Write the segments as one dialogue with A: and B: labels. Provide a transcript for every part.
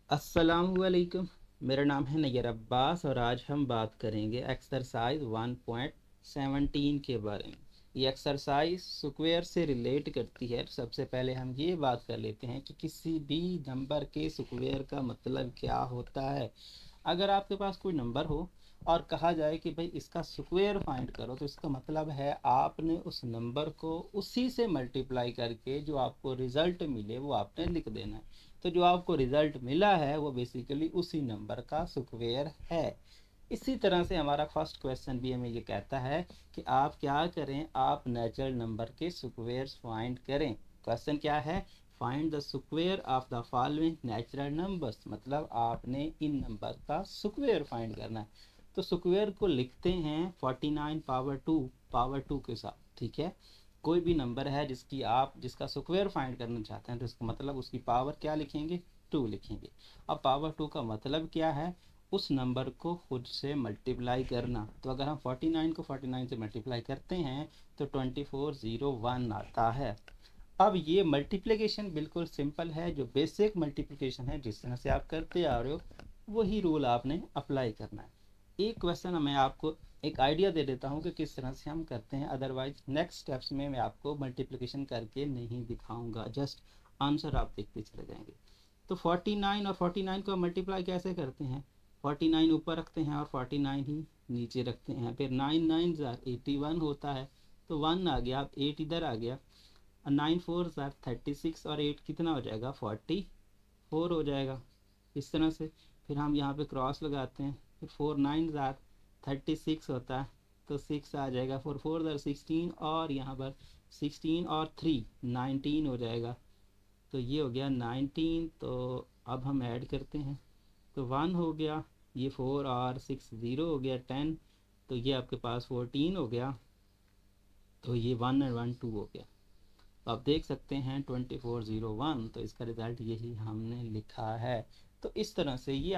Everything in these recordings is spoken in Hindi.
A: अस्सलामुअलैकुम। मेरा नाम है नैयर अब्बास और आज हम बात करेंगे एक्सरसाइज 1.17 के बारे में। ये एक्सरसाइज स्क्वायर से रिलेट करती है। सबसे पहले हम ये बात कर लेते हैं कि किसी भी नंबर के स्क्वायर का मतलब क्या होता है। अगर आपके पास कोई नंबर हो और कहा जाए कि भाई इसका स्क्वायर फाइंड करो, तो इसका मतलब है आपने उस नंबर को उसी से मल्टीप्लाई करके जो आपको रिजल्ट मिले वो आपने लिख देना है। तो जो आपको रिजल्ट मिला है वो बेसिकली उसी नंबर का स्क्वायर है। इसी तरह से हमारा फर्स्ट क्वेश्चन भी हमें ये कहता है कि आप क्या करें, आप नेचुरल नंबर के स्क्वायर्स फाइंड करें। क्वेश्चन क्या है? Find the square of the following natural numbers, मतलब आपने इन नंबर का स्क्वायर फाइंड करना है। तो स्क्वायर को लिखते हैं 49 पावर टू के साथ। ठीक है, कोई भी नंबर है जिसका स्क्वायर फाइंड करना चाहते हैं तो इसका मतलब उसकी पावर क्या लिखेंगे? 2 लिखेंगे। अब पावर 2 का मतलब क्या है? उस नंबर को खुद से मल्टीप्लाई करना। तो अगर हम 49 को 49 से मल्टीप्लाई करते हैं तो 2401 आता है। अब ये मल्टीप्लिकेशन बिल्कुल सिंपल है, जो बेसिक मल्टीप्लिकेशन है जिस तरह से आप करते आ रहे हो वही रूल आपने अप्लाई करना है। एक क्वेश्चन मैं आपको एक आइडिया दे देता हूँ कि किस तरह से हम करते हैं, अदरवाइज नेक्स्ट स्टेप्स में मैं आपको मल्टीप्लिकेशन करके नहीं दिखाऊंगा, जस्ट आंसर आप देखते चले जाएंगे। तो 49 और 49 को मल्टीप्लाई कैसे करते हैं? 49 ऊपर रखते हैं और 49 ही नीचे रखते हैं। फिर 9 9 जार 81 होता है, तो 1 आ गया, अब 8 इधर आ गया। 9 4 जार 36 और 8 कितना हो जाएगा? 44 हो जाएगा। इस तरह से फिर हम यहाँ पे क्रॉस लगाते हैं। फिर 4 9 जार 36 होता है, तो 6 आ जाएगा। 4 4 जार 16 और यहाँ पर 16 और 3 19 हो जाएगा। तो ये हो गया 19। तो अब हम ऐड करते हैं, तो 1 हो गया, ये 4 और 6 ज़ीरो हो गया 10, तो ये आपके पास 14 हो गया। तो ये 1 और 1 2 हो गया। तो आप देख सकते हैं 2401, तो इसका रिज़ल्ट यही हमने लिखा है। तो इस तरह से ये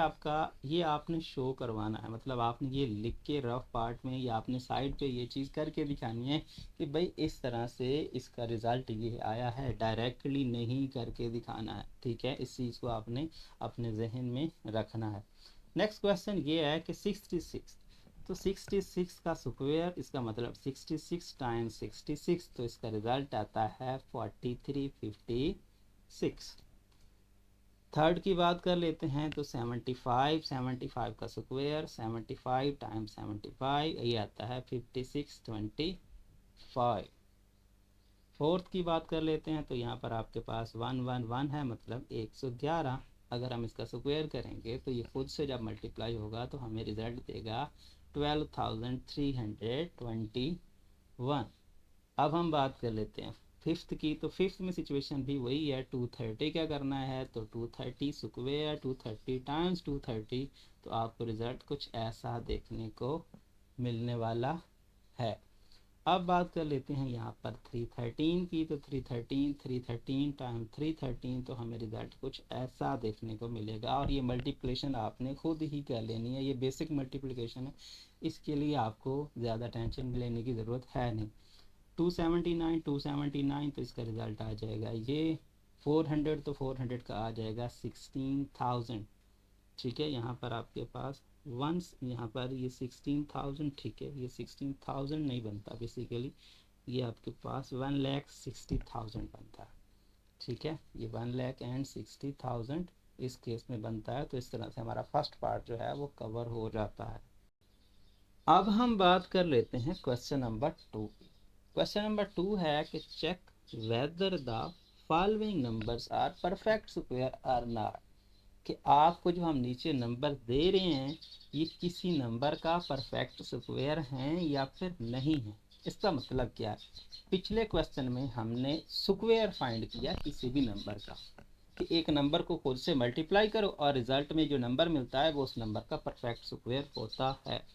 A: आपने शो करवाना है, मतलब आपने ये लिख के रफ पार्ट में या आपने साइड पे ये चीज़ करके दिखानी है कि भाई इस तरह से इसका रिज़ल्ट ये आया है, डायरेक्टली नहीं करके दिखाना है। ठीक है, इस चीज़ को आपने अपने जहन में रखना है। नेक्स्ट क्वेश्चन ये है कि 66, तो 66 का स्क्वायर, इसका मतलब 66 टाइम्स 66, तो इसका रिजल्ट आता है 4356। थर्ड की बात कर लेते हैं, तो 75 का स्क्वायर 75 टाइम्स 75, ये आता है 5625। फोर्थ की बात कर लेते हैं, तो यहाँ पर आपके पास 111 है, मतलब 111। अगर हम इसका स्क्वायर करेंगे तो ये खुद से जब मल्टीप्लाई होगा तो हमें रिजल्ट देगा 12,321। अब हम बात कर लेते हैं फिफ्थ की, तो फिफ्थ में सिचुएशन भी वही है, 230 क्या करना है, तो 230 स्क्वायर 230 टाइम्स 230, तो आपको रिजल्ट कुछ ऐसा देखने को मिलने वाला है। अब बात कर लेते हैं यहाँ पर 313 की, तो 313 टाइम 313, तो हमें रिजल्ट कुछ ऐसा देखने को मिलेगा। और ये मल्टीप्लिकेशन आपने खुद ही कर लेनी है, ये बेसिक मल्टीप्लिकेशन है, इसके लिए आपको ज़्यादा टेंशन लेने की ज़रूरत है नहीं। 279 तो इसका रिज़ल्ट आ जाएगा ये 400, तो 400 का आ जाएगा 16,000। ठीक है, यहाँ पर आपके पास वंस, यहाँ पर ये 16,000, ठीक है, ये 16,000 नहीं बनता, बेसिकली ये आपके पास 1,60,000 बनता है। ठीक है, ये 1,60,000 इस केस में बनता है। तो इस तरह से हमारा फर्स्ट पार्ट जो है वो कवर हो जाता है। अब हम बात कर लेते हैं क्वेश्चन नंबर 2। क्वेश्चन नंबर 2 है कि check whether the following numbers are perfect square or not, कि आपको जो हम नीचे नंबर दे रहे हैं ये किसी नंबर का परफेक्ट स्क्वायर हैं या फिर नहीं है। इसका मतलब क्या है? पिछले क्वेश्चन में हमने स्क्वायर फाइंड किया किसी भी नंबर का, कि एक नंबर को खुद से मल्टीप्लाई करो और रिजल्ट में जो नंबर मिलता है वो उस नंबर का परफेक्ट स्क्वायर होता है।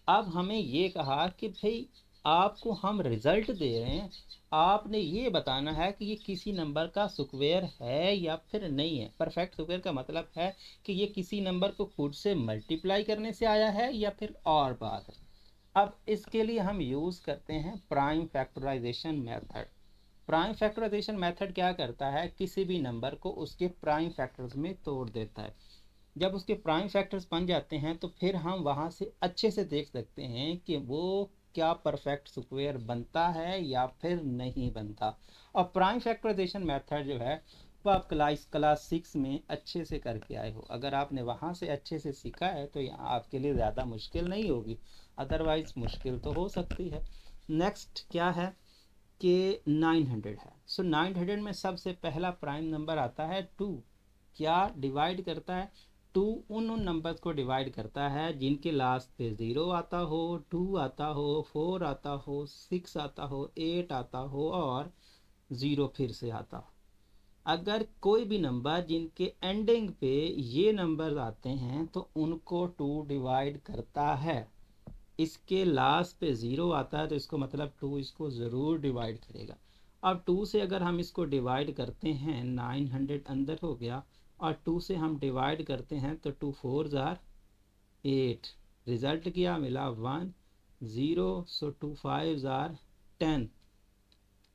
A: अब हमें ये कहा कि भाई आपको हम रिजल्ट दे रहे हैं, आपने ये बताना है कि ये किसी नंबर का स्क्वायर है या फिर नहीं है। परफेक्ट स्क्वायर का मतलब है कि ये किसी नंबर को खुद से मल्टीप्लाई करने से आया है या फिर और बात है। अब इसके लिए हम यूज़ करते हैं prime factorization method. Prime factorization method क्या करता है, किसी भी नंबर को उसके प्राइम फैक्टर्स में तोड़ देता है। जब उसके प्राइम फैक्टर्स बन जाते हैं तो फिर हम वहाँ से अच्छे से देख सकते हैं कि वो क्या परफेक्ट स्क्वायर बनता है या फिर नहीं बनता। और प्राइम फैक्टराइजेशन मेथड जो है वो आप क्लास 6 में अच्छे से करके आए हो। अगर आपने वहाँ से अच्छे से सीखा है तो यहाँ आपके लिए ज़्यादा मुश्किल नहीं होगी, अदरवाइज मुश्किल तो हो सकती है। नेक्स्ट क्या है कि 900 है। सो 900 में सबसे पहला प्राइम नंबर आता है 2। क्या डिवाइड करता है, 2 उन नंबर्स को डिवाइड करता है जिनके लास्ट पे 0 आता हो, 2 आता हो, 4 आता हो, 6 आता हो, 8 आता हो और 0 फिर से आता हो। अगर कोई भी नंबर जिनके एंडिंग पे ये नंबर आते हैं तो उनको 2 डिवाइड करता है। इसके लास्ट पे 0 आता है तो इसको मतलब 2 इसको ज़रूर डिवाइड करेगा। अब 2 से अगर हम इसको डिवाइड करते हैं, 900 अंदर हो गया और 2 से हम डिवाइड करते हैं तो 2 4 ज़ार 8, रिज़ल्ट क्या मिला 1 0। सो 2 5 ज़ार 10।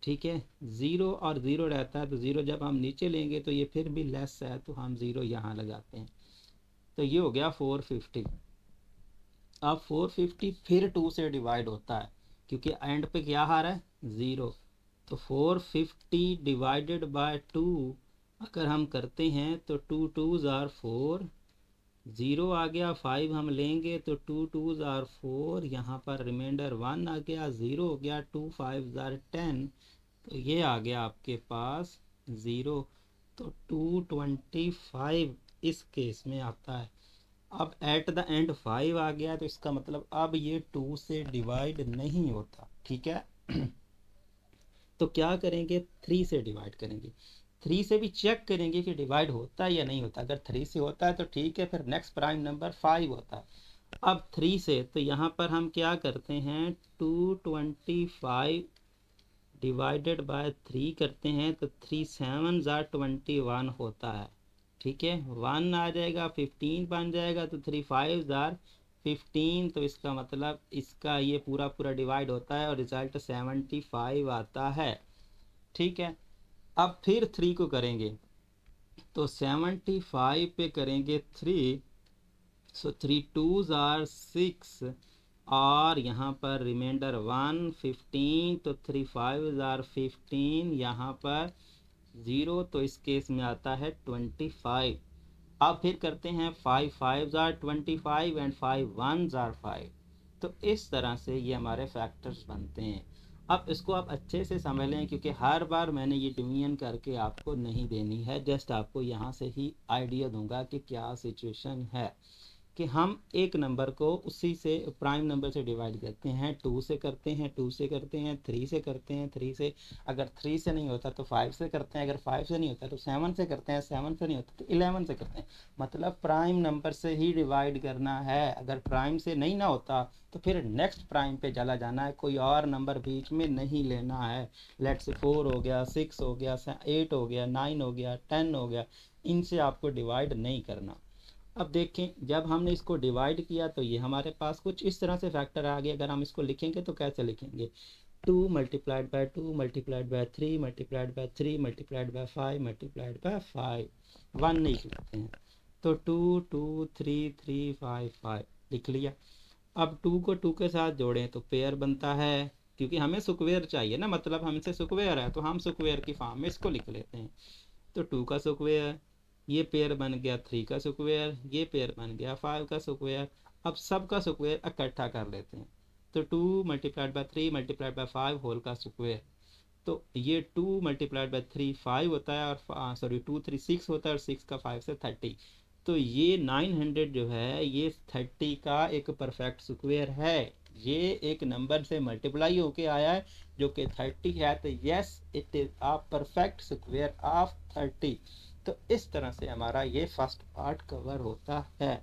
A: ठीक है, 0 और 0 रहता है तो 0 जब हम नीचे लेंगे तो ये फिर भी लेस है तो हम 0 यहाँ लगाते हैं। तो ये हो गया 450। अब 450 फिर 2 से डिवाइड होता है क्योंकि एंड पे क्या आ रहा है 0। तो 450 डिवाइडेड बाय 2 अगर हम करते हैं तो 2 2 ज़ार 4, 0 आ गया, 5 हम लेंगे तो 2 2 ज़ार 4, यहाँ पर रिमाइंडर 1 आ गया, 0 हो गया, 2 5 ज़ार 10, तो ये आ गया आपके पास 0। तो 225 इस केस में आता है। अब एट द एंड 5 आ गया तो इसका मतलब अब ये 2 से डिवाइड नहीं होता। ठीक है तो क्या करेंगे, 3 से डिवाइड करेंगे। 3 से भी चेक करेंगे कि डिवाइड होता है या नहीं होता। अगर 3 से होता है तो ठीक है, फिर नेक्स्ट प्राइम नंबर 5 होता है। अब 3 से तो यहाँ पर हम क्या करते हैं, 225 डिवाइडेड बाय 3 करते हैं तो 3 7 ज़ार 21 होता है। ठीक है, 1 आ जाएगा, 15 बन जाएगा तो 3 5 ज़ार 15। तो इसका मतलब इसका ये पूरा पूरा डिवाइड होता है और रिजल्ट 75 आता है। ठीक है, अब फिर 3 को करेंगे तो 75 पे करेंगे 3। सो 3 2 ज़ार 6 और यहाँ पर रिमाइंडर 1 15, तो 3 5 ज़ार 15, यहाँ पर 0 तो इस केस में आता है 25। अब फिर करते हैं 5 5 ज़ार 25 एंड 5 1 ज़ार 5। तो इस तरह से ये हमारे फैक्टर्स बनते हैं। अब इसको आप अच्छे से समझ लें क्योंकि हर बार मैंने ये डिवीजन करके आपको नहीं देनी है, जस्ट आपको यहाँ से ही आइडिया दूंगा कि क्या सिचुएशन है कि हम एक नंबर को उसी से प्राइम नंबर से डिवाइड करते हैं। 2 से करते हैं, 2 से करते हैं, 3 से करते हैं, 3 से, अगर 3 से नहीं होता तो 5 से करते हैं, अगर 5 से नहीं होता तो 7 से करते हैं, 7 से नहीं होता तो 11 से करते हैं। मतलब प्राइम नंबर से ही डिवाइड करना है। अगर प्राइम से नहीं ना होता तो फिर नेक्स्ट प्राइम पे चला जाना है, कोई और नंबर बीच में नहीं लेना है। लेट से 4 हो गया, 6 हो गया, 8 हो गया, 9 हो गया, 10 हो गया, इनसे आपको डिवाइड नहीं करना। अब देखें जब हमने इसको डिवाइड किया तो ये हमारे पास कुछ इस तरह से फैक्टर आ गया। अगर हम इसको लिखेंगे तो कैसे लिखेंगे, 2 multiplied bye 2 multiplied by 3 multiplied by 3 multiplied by 5 multiplied by 5, 1 नहीं लिखते हैं तो 2 2 3 3 5 5 लिख लिया। अब 2 को 2 के साथ जोड़ें तो पेयर बनता है, क्योंकि हमें स्क्वायर चाहिए ना, मतलब हमसे स्क्वायर है तो हम स्क्वायर की फॉर्म में इसको लिख लेते हैं। तो 2 का स्क्वायर, ये पेयर बन गया 3 का स्क्वायर, ये पेयर बन गया 5 का स्क्वायर। अब सब का स्क्वायर इकट्ठा कर लेते हैं तो 2 multiplied by 3 multiplied by 5 whole का स्क्वायर। तो ये 2 मल्टीप्लाइड बाय 3 5 होता है और सॉरी 2 3 6 होता है और 6 का 5 से 30। तो ये 900 जो है ये 30 का एक परफेक्ट स्क्वायर है। ये एक नंबर से मल्टीप्लाई होके आया है जो कि 30 है, तो yes it is a perfect square of 30। तो इस तरह से हमारा ये फर्स्ट पार्ट कवर होता है।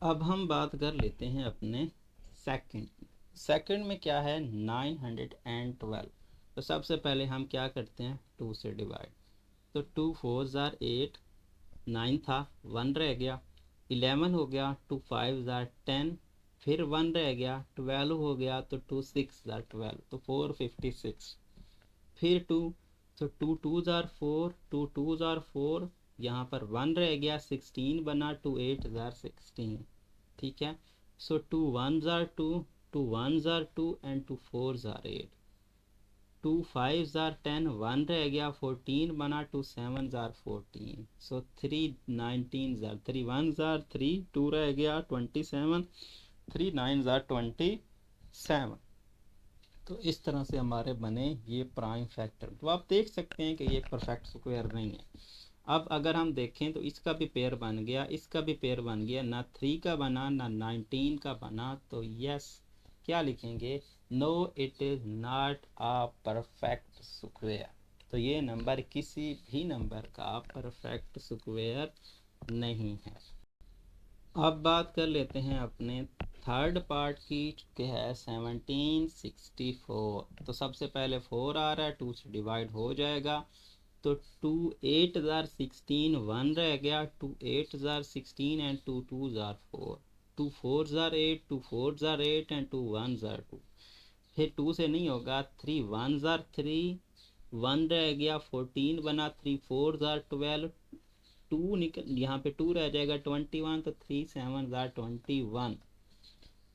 A: अब हम बात कर लेते हैं अपने सेकंड। सेकंड में क्या है, 912। तो सबसे पहले हम क्या करते हैं, 2 से डिवाइड। तो 2 4 ज़ार 8, 9 था 1 रह गया, 11 हो गया, 2 5 ज़ार 10, फिर 1 रह गया, 12 हो गया, तो 2 6 ज़ार 12, तो 456। फिर 2 सो 2 2 ज़ार 4, 2 2 ज़ार 4, यहाँ पर 1 रह गया, 16 बना, 2 8 ज़ार 16, ठीक है। सो 2 1 ज़ार 2, 2 1 ज़ार 2 एंड 2 4 ज़ार 8, 2 5 ज़ार 10, 1 रह गया, 14 बना, 2 7 ज़ार 14, सो 3 19 ज़ार 3 1 ज़ार 3, 2 रह गया 27, 3 9 ज़ार 27। तो इस तरह से हमारे बने ये प्राइम फैक्टर। तो आप देख सकते हैं कि ये परफेक्ट स्क्वायर नहीं है। अब अगर हम देखें तो इसका भी पेयर बन गया, इसका भी पेयर बन गया, ना 3 का बना ना 19 का बना। तो यस, क्या लिखेंगे, no it is not a perfect square. तो ये नंबर किसी भी नंबर का परफेक्ट स्क्वायर नहीं है। अब बात कर लेते हैं अपने थर्ड पार्ट की, के है 1764। तो सबसे पहले 4 आ रहा है, 2 से डिवाइड हो जाएगा। तो 2 8 ज़ार 16, 1 रह गया, 2 8 ज़ार 16 and 2 2 tsar 4, 2 4 tsar 8, 2 4 tsar 8 and 2 1 ज़ार 2। फिर 2 से नहीं होगा, 3 1 ज़ार 3, 1 रह गया, 14 बना, 3 4 ज़ार 12, 2 निकल, यहाँ पे 2 रह जाएगा, 21, तो 3 7 ज़ार 21,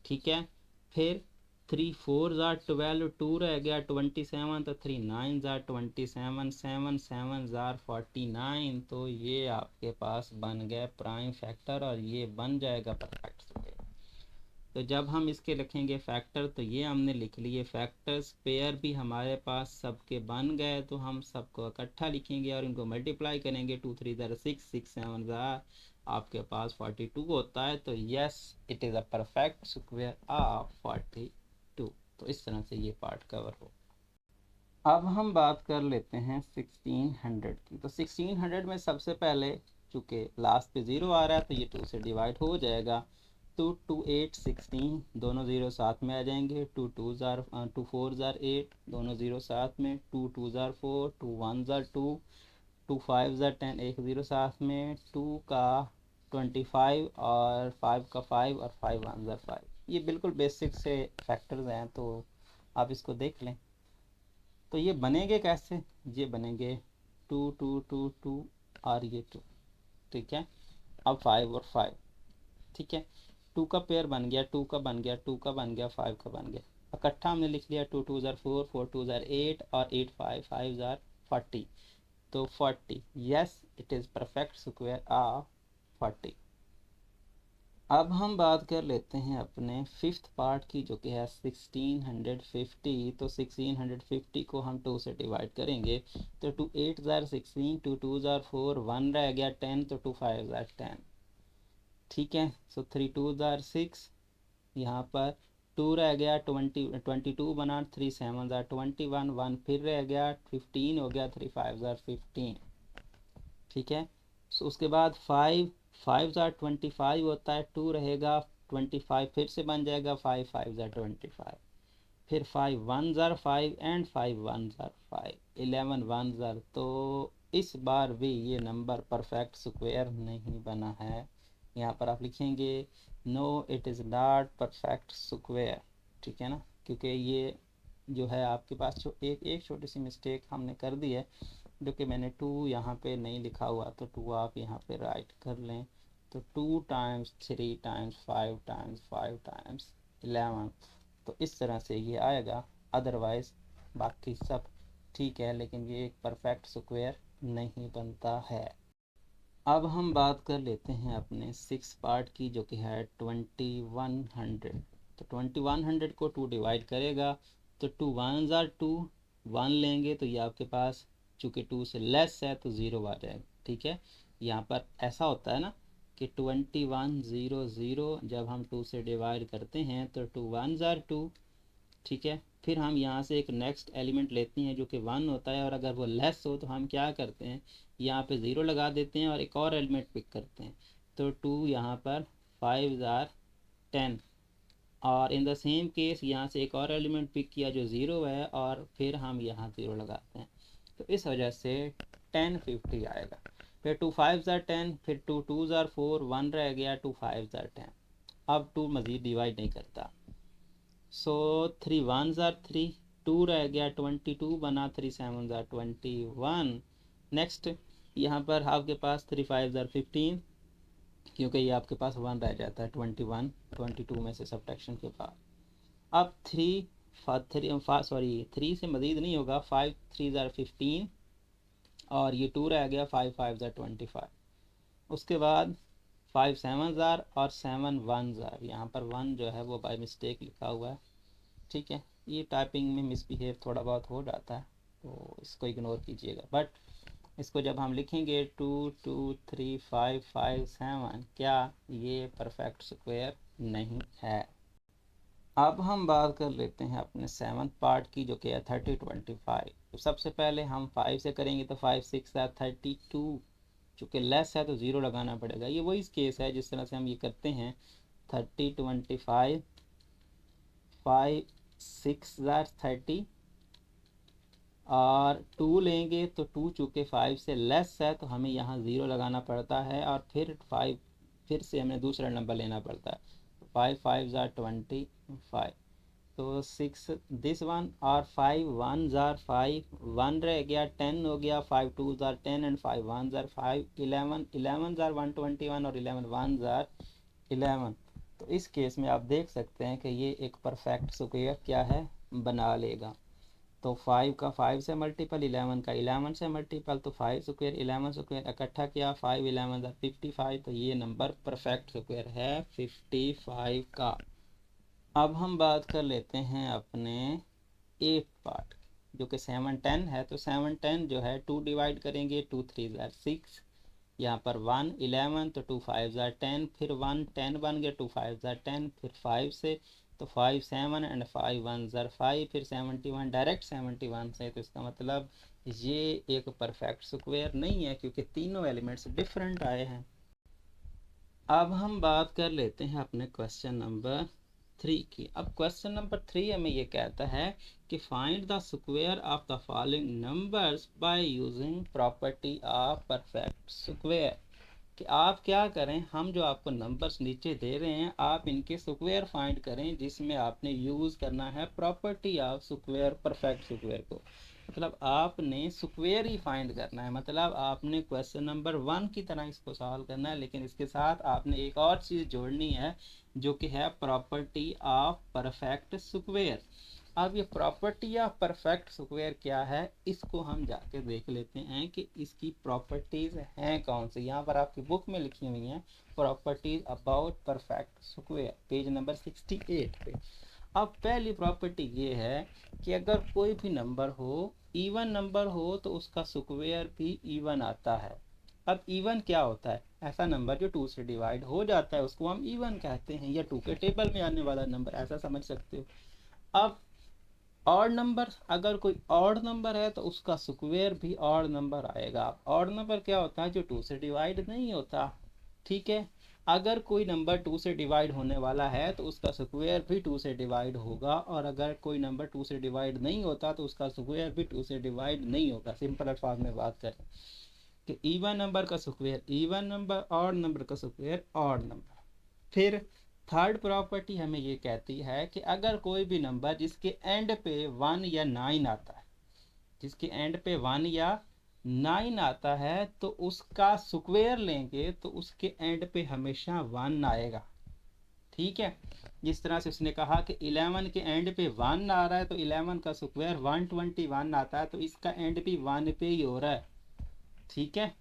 A: ठीक है। फिर 3 4 ज़ार 12, 2 रह गया, 27, तो 3 9 ज़ार 27, 7 7 ज़ार 49। तो ये आपके पास बन गए प्राइम फैक्टर और ये बन जाएगा परफेक्ट स्क्वायर। तो जब हम इसके लिखेंगे फैक्टर, तो ये हमने लिख लिए फैक्टर्स, पेयर भी हमारे पास सबके बन गए। तो हम सबको इकट्ठा लिखेंगे और इनको मल्टीप्लाई करेंगे, 2 3 ज़ार 6, 6 7 ज़ार आपके पास 42 होता है। तो yes, it is a perfect square of 42। तो इस तरह से ये पार्ट कवर हो। अब हम बात कर लेते हैं 1600 की। तो 1600 में सबसे पहले, चूँकि लास्ट पे 0 आ रहा है, तो ये 2 से डिवाइड हो जाएगा। तो 2 8 16, दोनों ज़ीरो साथ में आ जाएंगे। 2 2 ज़ार 2 4 ज़ार 8, दोनों ज़ीरो साथ में। 2 2 ज़ार 4, 2 1 ज़ार 2, 2 5 ज़ार 10, एक ज़ीरो साथ में। 2 का 25 और 5 का 5 और 5 1 ज़ार 5। ये बिल्कुल बेसिक से फैक्टर्स हैं, तो आप इसको देख लें। तो ये बनेंगे कैसे, ये बनेंगे 2 2 2 2 और ये 2, ठीक है। अब 5 और 5, ठीक है। 2 का पेयर बन गया, 2 का बन गया, 2 का बन गया, 5 का बन गया। इकट्ठा हमने लिख लिया, 2 2 ज़ार 4, 4 2 ज़ार 8 और 8 5 5 ज़ार 40। तो 40, yes, it is perfect square of 40। अब हम बात कर लेते हैं अपने फिफ्थ पार्ट की, जो कि है 1650। तो 1650 को हम 2 से डिवाइड करेंगे। तो 2 8 ज़ार 16, 2 2 ज़ार 4, 1 रह गया 10, तो 2 5 ज़ार 10, ठीक है। सो 3 2 ज़ार 6, यहाँ पर 2 रह गया, 22 बना, 3 7 ज़ार 21, 1 फिर रह गया, 15 हो गया, 3 5 ज़ार 15, ठीक है। सो उसके बाद 5 5 ज़ार 25 होता है, 2 रहेगा, 25 फिर से बन जाएगा, 5 5 ज़ार 25, फिर 5 1 ज़ार 5 एंड 5 1 ज़ार 5, 11 1 ज़ार। तो इस बार भी ये नंबर परफेक्ट स्क्वायर नहीं बना है। यहाँ पर आप लिखेंगे no it is not perfect square, ठीक है ना, क्योंकि ये जो है आपके पास जो एक छोटी सी मिस्टेक हमने कर दी है, जो कि मैंने 2 यहाँ पे नहीं लिखा हुआ, तो 2 आप यहाँ पे राइट कर लें। तो 2 टाइम्स 3 टाइम्स 5 टाइम्स 5 टाइम्स 11, तो इस तरह से ये आएगा। अदरवाइज़ बाकी सब ठीक है, लेकिन ये एक परफेक्ट स्क्वायर नहीं बनता है। अब हम बात कर लेते हैं अपने सिक्स पार्ट की, जो कि है 2100। तो 2100 को 2 डिवाइड करेगा। तो 2 1 ज़ार 2, 1 लेंगे तो ये आपके पास, चूँकि 2 से लेस है तो 0 आ जाएगा, ठीक है। यहाँ पर ऐसा होता है ना कि 2100 जब हम 2 से डिवाइड करते हैं तो 2 1 ज़ार 2, ठीक है। फिर हम यहाँ से एक नेक्स्ट एलिमेंट लेते हैं जो कि 1 होता है, और अगर वो लेस हो तो हम क्या करते हैं, यहाँ पे 0 लगा देते हैं और एक और एलिमेंट पिक करते हैं। तो 2 यहाँ पर 5 ज़ार 10, और इन द सेम केस यहाँ से एक और एलिमेंट पिक किया जो 0 है, और फिर हम यहाँ 0 लगाते हैं। तो इस वजह से 1050 आएगा। फिर 2 5 ज़ार 10, फिर 2 2 ज़ार 4, 1 रह गया, 2 5 ज़ार 10। अब 2 मज़ीद डिवाइड नहीं करता। सो 3 1 ज़ार 3, 2 रह गया, 22 बना, 3 7 ज़ार 21। नेक्स्ट यहाँ पर आपके पास 3 5 ज़ार 15, क्योंकि ये आपके पास 1 रह जाता है 21 22 में से सब्ट्रैक्शन के बाद। अब 3 से मज़ीद नहीं होगा, 5 3 ज़ार 15 और ये 2 रह गया, 5 5 ज़ार 25। उसके बाद 5 7 ज़ार और 7 1 ज़ार, यहाँ पर 1 जो है वो बाय मिस्टेक लिखा हुआ है, ठीक है। ये टाइपिंग में मिसबिहेव थोड़ा बहुत हो जाता है, तो इसको इग्नोर कीजिएगा। बट इसको जब हम लिखेंगे 2 2 3 5 5 7, क्या ये परफेक्ट स्क्वायर नहीं है। अब हम बात कर लेते हैं अपने 7th पार्ट की, जो कि है 30 25। तो सबसे पहले हम 5 से करेंगे, तो 5 6 है 32, चूँकि लेस है तो ज़ीरो लगाना पड़ेगा। ये वही केस है जिस तरह से हम ये करते हैं 30 25, 5 6 ज़ार 30 और 2 लेंगे तो 2 चूँकि 5 से लेस है तो हमें यहाँ ज़ीरो लगाना पड़ता है, और फिर 5 फिर से हमें दूसरा नंबर लेना पड़ता है। 5 5 ज़ार 25, तो 6 दिस वन, और 5 1 ज़ार 5, 1 रह गया, 10 हो गया, 5 2 ज़ार 10 एंड 5 1 ज़ार 5, 11 11 ज़ार 121 और 11 1 ज़ार 11। तो इस केस में आप देख सकते हैं कि ये एक परफेक्ट स्क्वायर क्या है, बना लेगा। तो 5 का 5 से मल्टीपल, 11 का 11 से मल्टीपल, तो 5 स्क्वायर 11 स्क्वायर इकट्ठा किया, 5 11 55, तो ये नंबर परफेक्ट स्क्वायर है 55 का। अब हम बात कर लेते हैं अपने 8 पार्ट, जो कि 7 10 है। तो 7 10 जो है 2 डिवाइड करेंगे, 2 3 ज़ार 6, यहाँ पर 1 11, तो 2 5 ज़ार 10, फिर 1 10 बन गया, 2 5 ज़ार 10, फिर 5 से, तो 5 7 एंड 5 1 ज़ार 5, फिर 71 डायरेक्ट 71 से। तो इसका मतलब ये एक परफेक्ट स्क्वायर नहीं है, क्योंकि तीनों एलिमेंट्स डिफरेंट आए हैं। अब हम बात कर लेते हैं अपने क्वेश्चन नंबर 3 की। अब क्वेश्चन नंबर 3 हमें ये कहता है कि find the square of the following numbers by using property of perfect square. कि आप क्या करें, हम जो आपको नंबर्स नीचे दे रहे हैं आप इनके स्क्वायर फाइंड करें, जिसमें आपने यूज़ करना है property of square, perfect square को। मतलब आपने स्क्वायर ही फाइंड करना है, मतलब आपने क्वेश्चन नंबर 1 की तरह इसको सॉल्व करना है, लेकिन इसके साथ आपने एक और चीज़ जोड़नी है, जो कि है प्रॉपर्टी ऑफ परफेक्ट स्क्वायर। अब ये प्रॉपर्टी ऑफ परफेक्ट स्क्वायर क्या है, इसको हम जाके देख लेते हैं कि इसकी प्रॉपर्टीज़ हैं कौन सी। यहाँ पर आपकी बुक में लिखी हुई हैं properties about perfect square, page number 68 पे। अब पहली प्रॉपर्टी ये है कि अगर कोई भी नंबर हो, इवन नंबर हो, तो उसका स्क्वायर भी इवन आता है। अब इवन क्या होता है, ऐसा नंबर जो 2 से डिवाइड हो जाता है उसको हम इवन कहते हैं, या 2 के टेबल में आने वाला नंबर, ऐसा समझ सकते हो। अब ऑड नंबर, अगर कोई ऑड नंबर है तो उसका स्क्वायर भी ऑड नंबर आएगा। ऑड नंबर क्या होता है, जो 2 से डिवाइड नहीं होता, ठीक है। अगर कोई नंबर 2 से डिवाइड होने वाला है तो उसका स्क्वायर भी 2 से डिवाइड होगा, और अगर कोई नंबर 2 से डिवाइड नहीं होता तो उसका स्क्वायर भी 2 से डिवाइड नहीं होगा। सिंपल अल्फाज में बात करें कि इवन नंबर का square even number, odd number का स्क्वायर ऑड नंबर। फिर थर्ड प्रॉपर्टी हमें ये कहती है कि अगर कोई भी नंबर जिसके एंड पे 1 या 9 आता है, जिसके एंड पे 1 या 9 आता है, तो उसका स्क्वायर लेंगे तो उसके एंड पे हमेशा 1 आएगा, ठीक है। जिस तरह से उसने कहा कि 11 के एंड पे 1 आ रहा है तो 11 का स्क्वायर 121 आता है, तो इसका एंड भी 1 पे ही हो रहा है, ठीक है।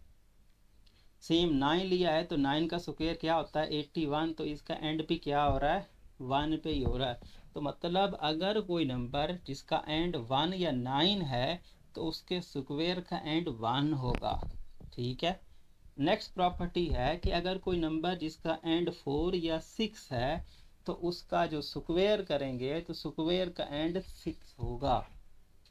A: सेम 9 लिया है तो 9 का स्क्वायर क्या होता है 81, तो इसका एंड भी क्या हो रहा है 1 पे ही हो रहा है। तो मतलब अगर कोई नंबर जिसका एंड 1 या 9 है तो उसके स्क्वायर का एंड 1 होगा, ठीक है। नेक्स्ट प्रॉपर्टी है कि अगर कोई नंबर जिसका एंड 4 या 6 है तो उसका जो स्क्वायर करेंगे तो स्क्वायर का एंड 6 होगा,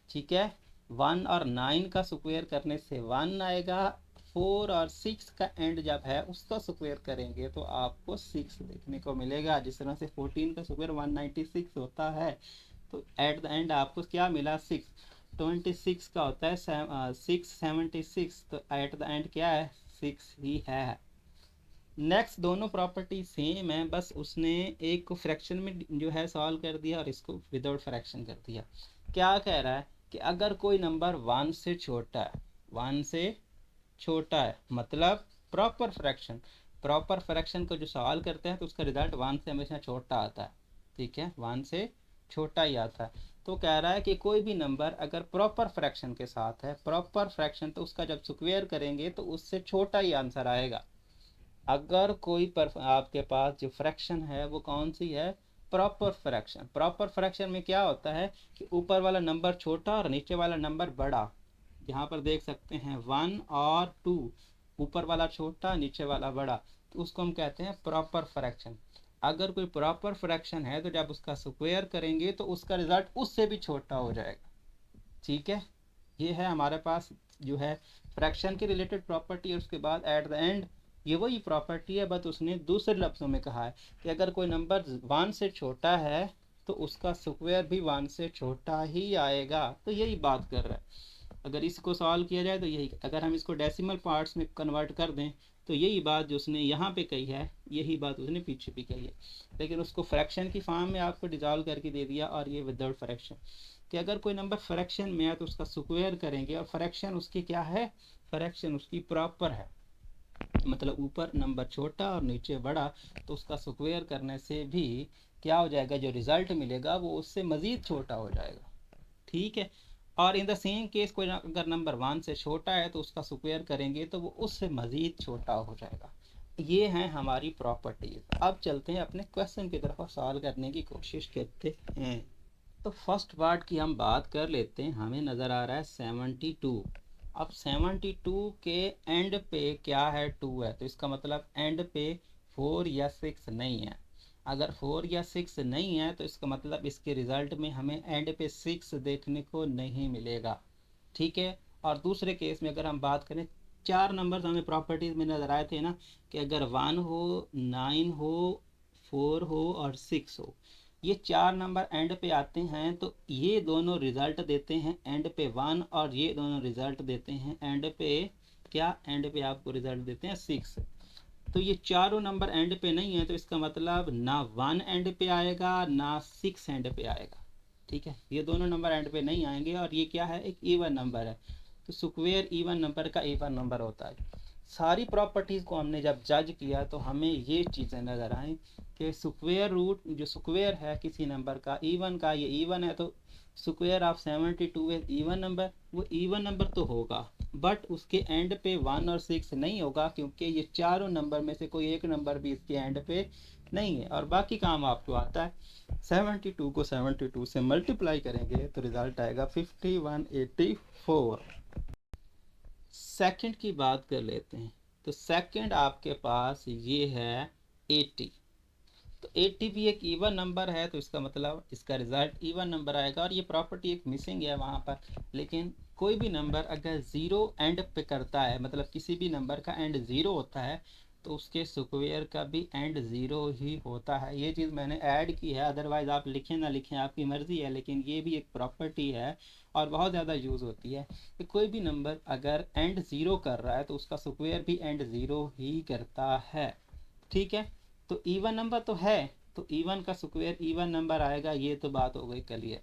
A: ठीक है। 1 और 9 का स्क्वायर करने से 1 आएगा, 4 और 6 का एंड जब है उसका स्क्वायर करेंगे तो आपको 6 देखने को मिलेगा। जिस तरह से 14 का स्क्वायर 196 होता है, तो एट द एंड आपको क्या मिला 6। 26 का होता है 676, तो एट द एंड क्या है 6 ही है। नेक्स्ट दोनों प्रॉपर्टी सेम है, बस उसने एक को फ्रैक्शन में जो है सॉल्व कर दिया और इसको विदाउट फ्रैक्शन कर दिया। क्या कह रहा है कि अगर कोई नंबर 1 से छोटा है, 1 से छोटा है मतलब प्रॉपर फ्रैक्शन, प्रॉपर फ्रैक्शन को जो सवाल करते हैं तो उसका रिजल्ट 1 से हमेशा छोटा आता है, ठीक है, 1 से छोटा ही आता है। तो कह रहा है कि कोई भी नंबर अगर प्रॉपर फ्रैक्शन के साथ है, प्रॉपर फ्रैक्शन, तो उसका जब स्क्वायर करेंगे तो उससे छोटा ही आंसर आएगा। अगर कोई आपके पास जो फ्रैक्शन है वो कौन सी है, प्रॉपर फ्रैक्शन। प्रॉपर फ्रैक्शन में क्या होता है कि ऊपर वाला नंबर छोटा और नीचे वाला नंबर बड़ा। यहाँ पर देख सकते हैं 1 और 2, ऊपर वाला छोटा नीचे वाला बड़ा, तो उसको हम कहते हैं प्रॉपर फ्रैक्शन। अगर कोई प्रॉपर फ्रैक्शन है तो जब उसका स्क्वायर करेंगे तो उसका रिजल्ट उससे भी छोटा हो जाएगा, ठीक है। ये है हमारे पास जो है फ्रैक्शन के रिलेटेड प्रॉपर्टी। और उसके बाद एट द एंड ये वही प्रॉपर्टी है, बट उसने दूसरे लफ्ज़ों में कहा है कि अगर कोई नंबर 1 से छोटा है तो उसका स्क्वायर भी 1 से छोटा ही आएगा। तो यही बात कर रहा है। अगर इसको सॉल्व किया जाए तो यही, अगर हम इसको डेसिमल पार्ट्स में कन्वर्ट कर दें तो यही बात जो उसने यहाँ पे कही है यही बात उसने पीछे भी कही है, लेकिन उसको फ्रैक्शन की फॉर्म में आपको डिजॉल्व करके दे दिया। और ये विदाउट फ्रैक्शन कि अगर कोई नंबर फ्रैक्शन में है तो उसका स्क्वायर करेंगे, और फ्रैक्शन उसकी क्या है, फ्रैक्शन उसकी प्रॉपर है, मतलब ऊपर नंबर छोटा और नीचे बड़ा, तो उसका स्क्वायर करने से भी क्या हो जाएगा, जो रिजल्ट मिलेगा वो उससे मज़ीद छोटा हो जाएगा, ठीक है। और इन द सेम केस कोई अगर नंबर 1 से छोटा है तो उसका स्क्वायर करेंगे तो वो उससे मज़ीद छोटा हो जाएगा। ये हैं हमारी प्रॉपर्टीज। अब चलते हैं अपने क्वेश्चन की तरफ और सॉल्व करने की कोशिश करते हैं। तो फर्स्ट पार्ट की हम बात कर लेते हैं। हमें नज़र आ रहा है 72। अब 72 के एंड पे क्या है, 2 है, तो इसका मतलब एंड पे 4 या 6 नहीं है। अगर 4 या 6 नहीं है तो इसका मतलब इसके रिज़ल्ट में हमें एंड पे 6 देखने को नहीं मिलेगा, ठीक है। और दूसरे केस में अगर हम बात करें, 4 नंबर हमें प्रॉपर्टीज़ में नज़र आए थे ना कि अगर 1 हो, 9 हो, 4 हो और 6 हो, ये 4 नंबर एंड पे आते हैं तो ये दोनों रिजल्ट देते हैं एंड पे 1, और ये दोनों रिजल्ट देते हैं एंड पे क्या, एंड पे आपको रिजल्ट देते हैं 6। तो ये चारों नंबर एंड पे नहीं है तो इसका मतलब ना 1 एंड पे आएगा ना 6 एंड पे आएगा, ठीक है। ये दोनों नंबर एंड पे नहीं आएंगे, और ये क्या है, एक इवन नंबर है, तो स्क्वायर इवन नंबर का इवन नंबर होता है। सारी प्रॉपर्टीज़ को हमने जब जज किया तो हमें ये चीज़ें नज़र आई कि स्क्वायर रूट जो स्क्वायर है किसी नंबर का इवन का, ये इवन है, तो स्क्वायर ऑफ 72 है इवन नंबर, वो इवन नंबर तो होगा, बट उसके एंड पे 1 और 6 नहीं होगा, क्योंकि ये चारों नंबर में से कोई एक नंबर भी इसके एंड पे नहीं है। और बाकी काम आपको आता है। 72 को 72 से मल्टीप्लाई करेंगे तो रिजल्ट आएगा 5184। सेकंड की बात कर लेते हैं। तो सेकंड आपके पास ये है 80। तो 80 भी एक इवन नंबर है तो इसका मतलब इसका रिजल्ट इवन नंबर आएगा, और ये प्रॉपर्टी एक मिसिंग है वहाँ पर। लेकिन कोई भी नंबर अगर ज़ीरो एंड पे करता है, मतलब किसी भी नंबर का एंड ज़ीरो होता है, तो उसके स्क्वायर का भी एंड ज़ीरो ही होता है। ये चीज़ मैंने ऐड की है, अदरवाइज़ आप लिखें ना लिखें आपकी मर्ज़ी है, लेकिन ये भी एक प्रॉपर्टी है और बहुत ज़्यादा यूज़ होती है कि कोई भी नंबर अगर एंड ज़ीरो कर रहा है तो उसका स्क्वायर भी एंड ज़ीरो ही करता है, ठीक है। तो इवन नंबर तो है, तो इवन का स्क्वायर इवन नंबर आएगा, ये तो बात हो गई क्लियर।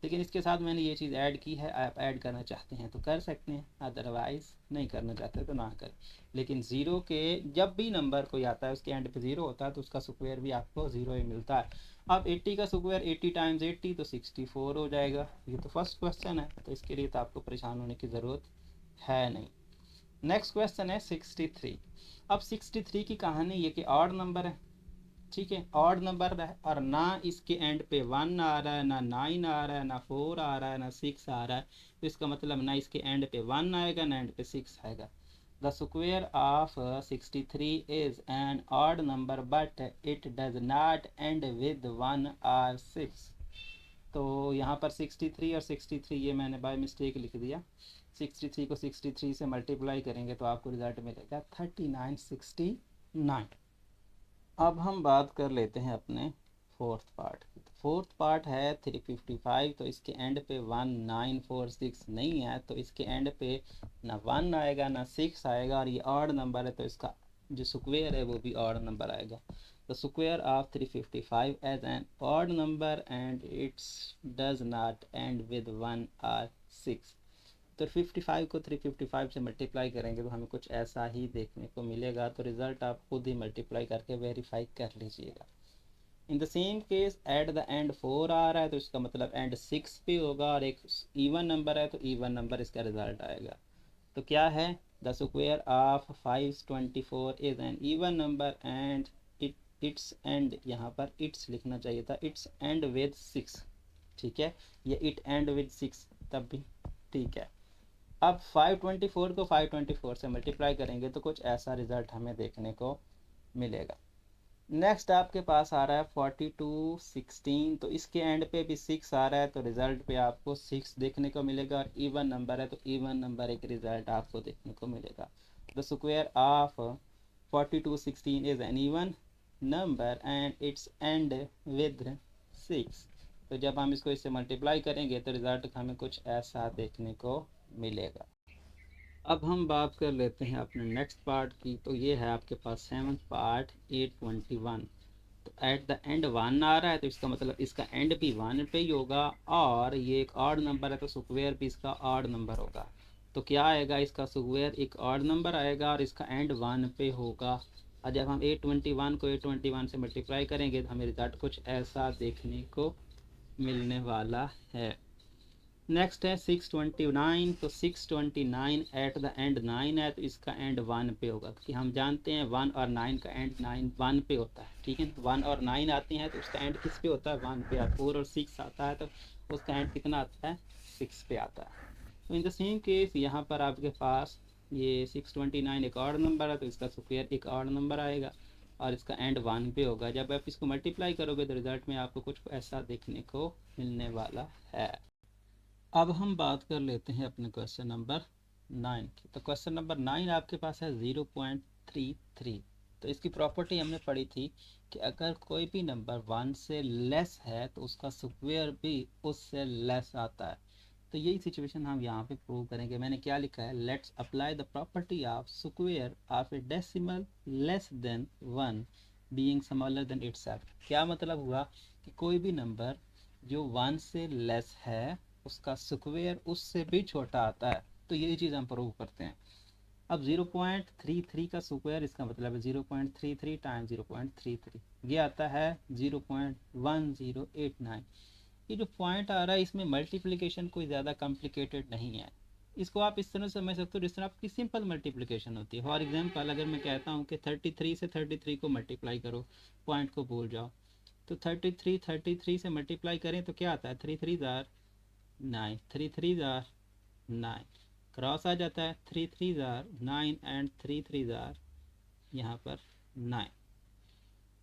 A: लेकिन इसके साथ मैंने ये चीज़ ऐड की है, आप ऐड करना चाहते हैं तो कर सकते हैं, अदरवाइज़ नहीं करना चाहते तो ना करें। लेकिन ज़ीरो के जब भी नंबर कोई आता है उसके एंड पे ज़ीरो होता है तो उसका स्क्वायर भी आपको ज़ीरो ही मिलता है। अब 80 का स्क्वायर 80 टाइम्स 80 तो 64 हो जाएगा। ये तो फर्स्ट क्वेश्चन है, तो इसके लिए तो आपको परेशान होने की ज़रूरत है नहीं। नेक्स्ट क्वेश्चन है 63। अब 63 की कहानी ये कि ऑड नंबर है, ठीक है, ऑड नंबर है, और ना इसके एंड पे 1 आ रहा है, ना 9 आ रहा है, ना 4 आ रहा है, ना 6 आ रहा है, तो इसका मतलब ना इसके एंड पे 1 आएगा ना एंड पे 6 आएगा। The square of 63 is an odd number but it does not end with 1 और 6। तो यहाँ पर 63 और 63 ये मैंने बाय मिस्टेक लिख दिया। 63 को 63 से मल्टीप्लाई करेंगे तो आपको रिजल्ट मिलेगा 3969। अब हम बात कर लेते हैं अपने फोर्थ पार्ट की। तो फोर्थ पार्ट है 355, तो इसके एंड पे 1946 नहीं है, तो इसके एंड पे ना 1 आएगा ना 6 आएगा, और ये ऑड नंबर है तो इसका जो स्क्वायर है वो भी ऑड नंबर आएगा। The square of 355 as an odd number and it's does not end with 1 और 6। तो 55 को 355 से मल्टीप्लाई करेंगे तो हमें कुछ ऐसा ही देखने को मिलेगा। तो रिज़ल्ट आप खुद ही मल्टीप्लाई करके वेरीफाई कर लीजिएगा। In the same case at the end 4 आ रहा है तो इसका मतलब एंड 6 पे होगा, और एक इवन नंबर है तो इवन नंबर इसका रिजल्ट आएगा। तो क्या है, the square of 524 is an even number and it's and, यहाँ पर इट्स लिखना चाहिए था, इट्स एंड विद 6। ठीक है, ये इट एंड विद 6 तब भी ठीक है। अब 524 को 524 से मल्टीप्लाई करेंगे तो कुछ ऐसा रिजल्ट हमें देखने को मिलेगा। नेक्स्ट आपके पास आ रहा है 4216, तो इसके एंड पे भी 6 आ रहा है तो रिज़ल्ट पे आपको 6 देखने को मिलेगा, और इवन नंबर है तो इवन नंबर एक रिज़ल्ट आपको देखने को मिलेगा। The square of 4216 is an even number and it's and with 6। तो जब हम इसको इससे मल्टीप्लाई करेंगे तो रिज़ल्ट हमें कुछ ऐसा देखने को मिलेगा। अब हम बात कर लेते हैं अपने नेक्स्ट पार्ट की। तो ये है आपके पास 7th पार्ट 821। तो एट द एंड 1 आ रहा है तो इसका मतलब इसका एंड भी 1 पे ही होगा, और ये एक ऑड नंबर है तो स्क्वायर भी इसका ऑड नंबर होगा। तो क्या आएगा, इसका स्क्वायर एक ऑड नंबर आएगा और इसका एंड 1 पे होगा। और जब हम 821 को 821 से मल्टीप्लाई करेंगे तो हमें रिजल्ट कुछ ऐसा देखने को मिलने वाला है। नेक्स्ट है 629। तो 629 एट द एंड 9 है तो इसका एंड 1 पे होगा, क्योंकि हम जानते हैं 1 और 9 का एंड 9 1 पे होता है। ठीक है, 1 और 9 आते हैं तो उसका एंड किस पे होता है, 1 पे। 4 और 6 आता है तो उसका एंड कितना आता है, 6 पे आता है। तो इन द सेम केस यहाँ पर आपके पास ये 629 एक ऑड नंबर है तो इसका स्क्वायर एक ऑड नंबर आएगा और इसका एंड 1 पे होगा। जब आप इसको मल्टीप्लाई करोगे तो रिजल्ट में आपको कुछ ऐसा देखने को मिलने वाला है। अब हम बात कर लेते हैं अपने क्वेश्चन नंबर 9 की। तो क्वेश्चन नंबर 9 आपके पास है 0.33। तो इसकी प्रॉपर्टी हमने पढ़ी थी कि अगर कोई भी नंबर 1 से लेस है तो उसका स्क्वायर भी उससे लेस आता है। तो यही सिचुएशन हम यहाँ पे प्रूव करेंगे। मैंने क्या लिखा है, let's apply the property of square of A decimal less than 1 being smaller than itself. क्या मतलब हुआ कि कोई भी नंबर जो 1 से लेस है उसका स्क्वायर उससे भी छोटा आता है। तो यही चीज़ हम प्रूव करते हैं। अब 0.33 का स्क्वायर, इसका मतलब है 0.33 टाइम 0.33, ये आता है 0.1089। ये जो पॉइंट आ रहा है इसमें मल्टीप्लिकेशन कोई ज़्यादा कॉम्प्लिकेटेड नहीं है। इसको आप इस तरह समझ सकते हो जिस तरह आपकी सिंपल मल्टीप्लिकेशन होती है। फॉर एग्जांपल अगर मैं कहता हूँ कि 33 से 33 को मल्टीप्लाई करो, पॉइंट को भूल जाओ, तो 33 से मल्टीप्लाई करें तो क्या आता है, 3 3 ज़ार 9, 3 3 ज़ार 9, क्रॉस आ जाता है 3 3 ज़ार 9 एंड 3 3 ज़ार यहाँ पर 9।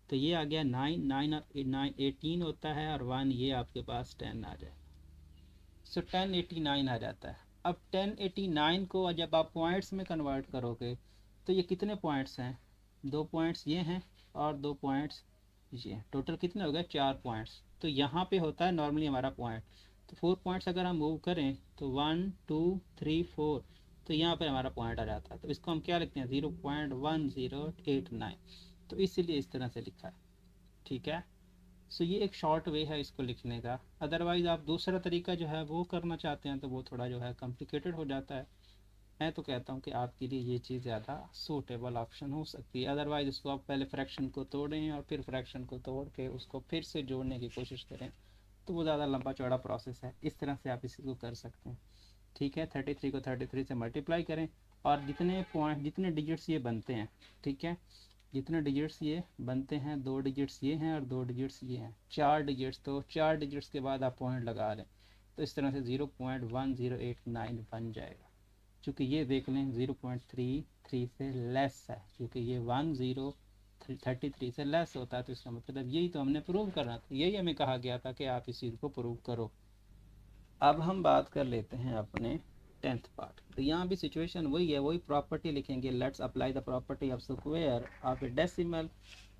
A: तो ये आ गया 9 9 और 9 18 होता है, और 1 ये आपके पास 10 आ जाएगा। सो 1089 आ जाता है। अब 1089 को जब आप पॉइंट्स में कन्वर्ट करोगे तो ये कितने पॉइंट्स हैं, 2 पॉइंट्स ये हैं और 2 पॉइंट्स ये हैं। टोटल कितने हो गए, 4 पॉइंट्स। तो यहाँ पे होता है नॉर्मली हमारा पॉइंट, तो 4 पॉइंट्स अगर हम मूव करें तो 1 2 3 4, तो यहाँ पर हमारा पॉइंट आ जाता है। तो इसको हम क्या लिखते हैं, 0.1089। तो इसीलिए इस तरह से लिखा है। ठीक है, सो ये एक शॉर्ट वे है इसको लिखने का। अदरवाइज़ आप दूसरा तरीका जो है वो करना चाहते हैं तो वो थोड़ा जो है कॉम्प्लिकेटेड हो जाता है। मैं तो कहता हूँ कि आपके लिए ये चीज़ ज़्यादा सूटेबल ऑप्शन हो सकती है। अदरवाइज़ इसको आप पहले फ्रैक्शन को तोड़ें और फिर फ्रैक्शन को तोड़ के उसको फिर से जोड़ने की कोशिश करें, तो वो ज़्यादा लंबा चौड़ा प्रोसेस है। इस तरह से आप इसी को कर सकते हैं। ठीक है, 33 को 33 से मल्टीप्लाई करें, और जितने पॉइंट जितने डिजिट्स ये बनते हैं, ठीक है, जितने डिजिट्स ये बनते हैं, 2 डिजिट्स ये हैं और 2 डिजिट्स ये हैं, 4 डिजिट्स। तो 4 डिजिट्स के बाद आप पॉइंट लगा लें तो इस तरह से 0.1089 बन जाएगा। चूँकि ये देख लें 0.33 से लेस है, क्योंकि ये 1033 से लेस होता है, तो इसका मतलब यही तो हमने प्रूव करना था, यही हमें कहा गया था कि आप इस चीज़ को प्रूव करो। अब हम बात कर लेते हैं अपने 10th पार्ट। तो यहाँ भी सिचुएशन वही है, वही प्रॉपर्टी लिखेंगे। Let's apply the property of square of A decimal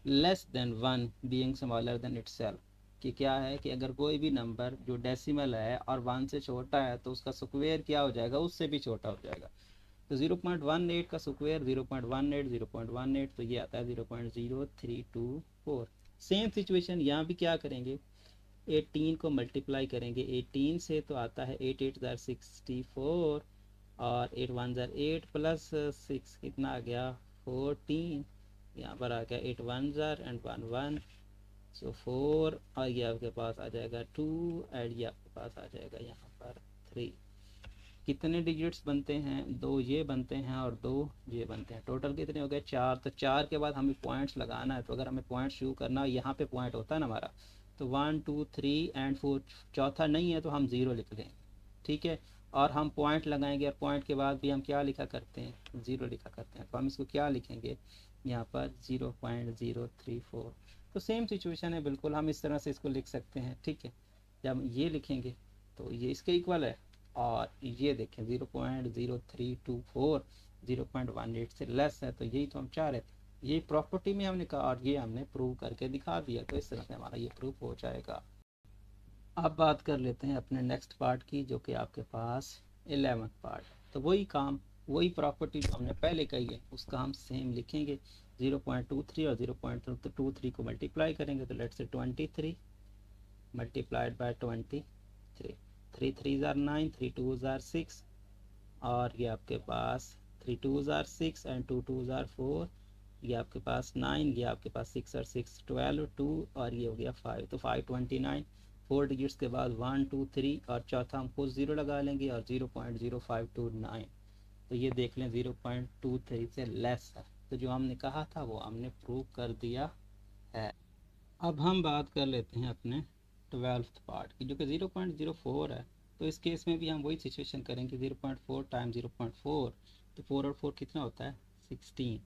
A: less than 1 being smaller than itself. कि क्या है कि अगर कोई भी नंबर जो डेसिमल है और 1 से छोटा है तो उसका स्क्वायर क्या हो जाएगा, उससे भी छोटा हो जाएगा। तो तो 0.18 का स्क्वायर 0.18, 0.18, तो ये आता है 0.0324। सेम सिचुएशन यहाँ भी क्या करेंगे, 18 को मल्टीप्लाई करेंगे 18 से, तो आता है 8 8 ज़ार 64 और 8 1 ज़ार 8 प्लस 6 कितना आ गया 14, यहाँ पर आ गया 8 1 ज़ार एंड 1 1, सो 4, और ये आपके पास आ जाएगा 2 एंड ये आपके पास आ जाएगा यहाँ पर 3। कितने डिजिट्स बनते हैं, दो ये बनते हैं और दो ये बनते हैं, टोटल कितने हो गए 4। तो 4 के बाद हमें पॉइंट्स लगाना है, तो अगर हमें पॉइंट शुरू करना हो, यहाँ पे पॉइंट होता है ना हमारा, तो 1 2 3 एंड 4, चौथा नहीं है तो हम 0 लिख देंगे, ठीक है। और हम पॉइंट लगाएंगे और पॉइंट के बाद भी हम क्या लिखा करते हैं 0 लिखा करते हैं, तो हम इसको क्या लिखेंगे यहाँ पर 0.034। तो सेम सिचुएशन है बिल्कुल, हम इस तरह से इसको लिख सकते हैं, ठीक है। जब ये लिखेंगे तो ये इसके इक्वल है, और ये देखें 0.0324 0.18 से लेस है, तो यही तो हम चाह रहे थे, यही प्रॉपर्टी में हमने कहा और ये हमने प्रूव करके दिखा दिया, तो इस तरह से हमारा ये प्रूफ हो जाएगा। अब बात कर लेते हैं अपने नेक्स्ट पार्ट की, जो कि आपके पास 11th पार्ट। तो वही काम, वही प्रॉपर्टी जो हमने पहले कही है उसका हम सेम लिखेंगे। 0.23 और 0.23 को मल्टीप्लाई करेंगे, तो लेट्स से 23 मल्टीप्लाइड बाय 23, 3 3 ज़ार 9, 3 2 ज़ार 6, और ये आपके पास 3 2 ज़ार 6 एंड 2 2 ज़ार 4, ये आपके पास 9, ये आपके पास 6 और 6 12, 2 और ये हो गया 5, तो 529। 4 डिजिट्स के बाद 1 2 3 और चौथा हम खुद 0 लगा लेंगे और 0.0529, तो ये देख लें 0.23 से लेस है, तो जो हमने कहा था वो हमने प्रूव कर दिया है। अब हम बात कर लेते हैं अपने 12th पार्ट की, जो कि 0.04 है। तो इस केस में भी हम वही सिचुएशन करेंगे, 0.4 टाइम 0.4, तो 4 और 4 कितना होता है 16।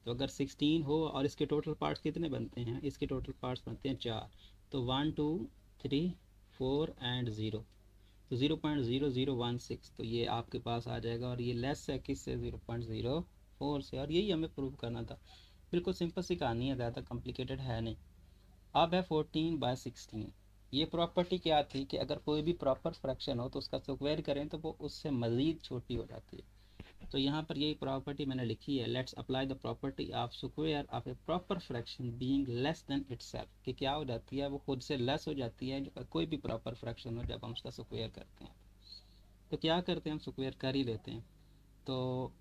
A: तो अगर 16 हो और इसके टोटल पार्ट्स कितने बनते हैं, इसके टोटल पार्ट्स बनते हैं 4, तो 1 2 3 4 एंड 0, तो 0.0016, तो ये आपके पास आ जाएगा, और ये लेस है किससे 0.04 से, और यही हमें प्रूव करना था। बिल्कुल सिंपल सी कहानी है, ज़्यादा कॉम्प्लिकेटेड है नहीं। अब है 14/16। ये प्रॉपर्टी क्या थी कि अगर कोई भी प्रॉपर फ्रैक्शन हो तो उसका स्क्वायर करें तो वो उससे मज़ीद छोटी हो जाती है। तो यहाँ पर यही प्रॉपर्टी मैंने लिखी है, let's apply the property of square of A proper fraction being less than itself, कि क्या हो जाती है वो खुद से लेस हो जाती है जो कोई भी प्रॉपर फ्रैक्शन हो जब हम उसका स्क्वायर करते हैं। तो क्या करते हैं हम स्क्वायर कर ही लेते हैं। तो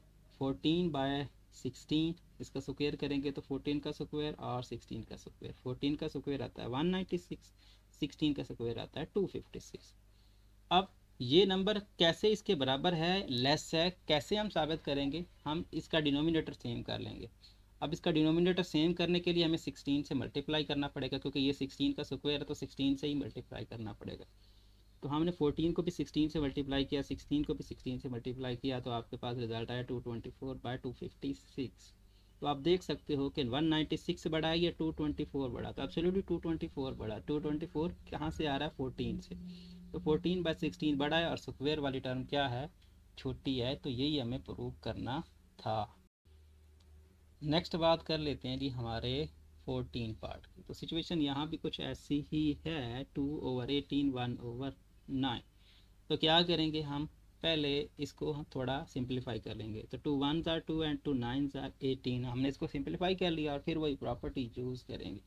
A: 14/16 इसका स्क्वायर करेंगे तो 14 का स्क्वायर और 16 का स्क्वायर, 14 का स्क्वायर आता है 196, 16 का स्क्वायर आता है 256। अब ये नंबर कैसे इसके बराबर है, लेस है, कैसे हम साबित करेंगे, हम इसका डिनोमिनेटर सेम कर लेंगे। अब इसका डिनोमिनेटर सेम करने के लिए हमें 16 से मल्टीप्लाई करना पड़ेगा, क्योंकि ये 16 का स्क्वायर है तो 16 से ही मल्टीप्लाई करना पड़ेगा। तो हमने 14 को भी 16 से मल्टीप्लाई किया, 16 को भी 16 से मल्टीप्लाई किया, तो आपके पास रिजल्ट आया 224/256। तो आप देख सकते हो कि 196 बड़ा है या 224 बड़ा, तो एब्सोल्युटली 224 बड़ा। 224 कहाँ से आ रहा है 14 से, तो 14/16 बड़ा है और स्क्वायर वाली टर्म क्या है छोटी है, तो यही हमें प्रूव करना था। नेक्स्ट बात कर लेते हैं जी हमारे 14 पार्ट की। तो सिचुएशन यहाँ भी कुछ ऐसी ही है, 2/18 1/9। तो क्या करेंगे हम, पहले इसको हम थोड़ा सिंप्लीफाई कर लेंगे, तो 2 1s are 2 and 2 9s are 18, हमने इसको सिंप्लीफाई कर लिया और फिर वही प्रॉपर्टी यूज़ करेंगे।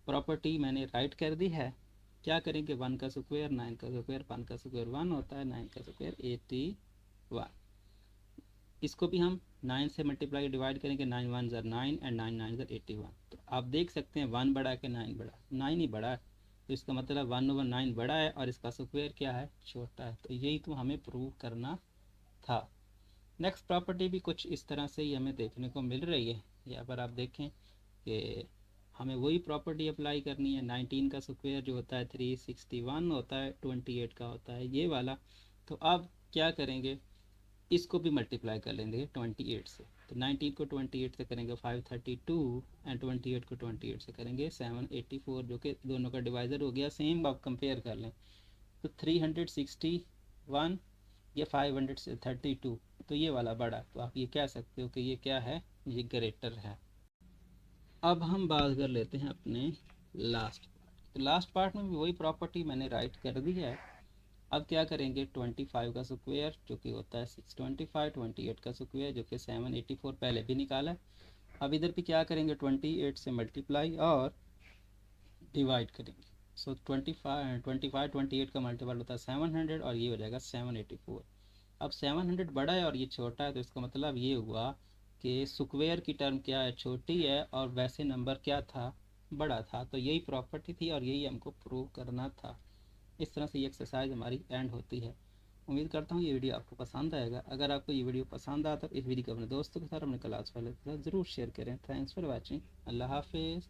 A: प्रॉपर्टी मैंने राइट कर दी है, क्या करेंगे 1 का स्क्वायर 9 का स्क्वायर, 1 का स्क्वायर 1 होता है, 9 का स्क्वायर 81। इसको भी हम 9 से मल्टीप्लाई डिवाइड करेंगे, 9 1s are 9 and 9 9s are 81। तो आप देख सकते हैं 1 बड़ा है कि 9 बड़ा, 9 ही बड़ा है, तो इसका मतलब 1/9 बड़ा है और इसका स्क्वायर क्या है छोटा है, तो यही तो हमें प्रूव करना था। नेक्स्ट प्रॉपर्टी भी कुछ इस तरह से ही हमें देखने को मिल रही है। यहाँ पर आप देखें कि हमें वही प्रॉपर्टी अप्लाई करनी है। 19 का स्क्वायर जो होता है 361 होता है, 28 का होता है ये वाला। तो अब क्या करेंगे, इसको भी मल्टीप्लाई कर लेंगे 28 से, तो 19 को 28 से करेंगे 532 एंड 28 को 28 से करेंगे 784, जो कि दोनों का डिवाइज़र हो गया। सेम आप कंपेयर कर लें तो 361 या 532, तो ये वाला बड़ा, तो आप ये कह सकते हो कि ये क्या है, ये ग्रेटर है। अब हम बात कर लेते हैं अपने लास्ट पार्ट। तो लास्ट पार्ट में भी वही प्रॉपर्टी मैंने राइट कर दी है, अब क्या करेंगे, 25 का स्क्वायर जो कि होता है 625, 28 का स्क्वायर जो कि 784 पहले भी निकाला है। अब इधर भी क्या करेंगे, 28 से मल्टीप्लाई और डिवाइड करेंगे। सो 28 का मल्टीपल होता है 700 और ये हो जाएगा 784। अब 700 बड़ा है और ये छोटा है, तो इसका मतलब ये हुआ कि स्क्वायर की टर्म क्या है, छोटी है, और वैसे नंबर क्या था, बड़ा था। तो यही प्रॉपर्टी थी और यही हमको प्रूव करना था। इस तरह से ये एक्सरसाइज हमारी एंड होती है। उम्मीद करता हूँ ये वीडियो आपको पसंद आएगा। अगर आपको ये वीडियो पसंद आता तो इस वीडियो को अपने दोस्तों के साथ, अपने क्लास वालों के साथ ज़रूर शेयर करें। Thanks for watching. अल्लाह हाफिज़।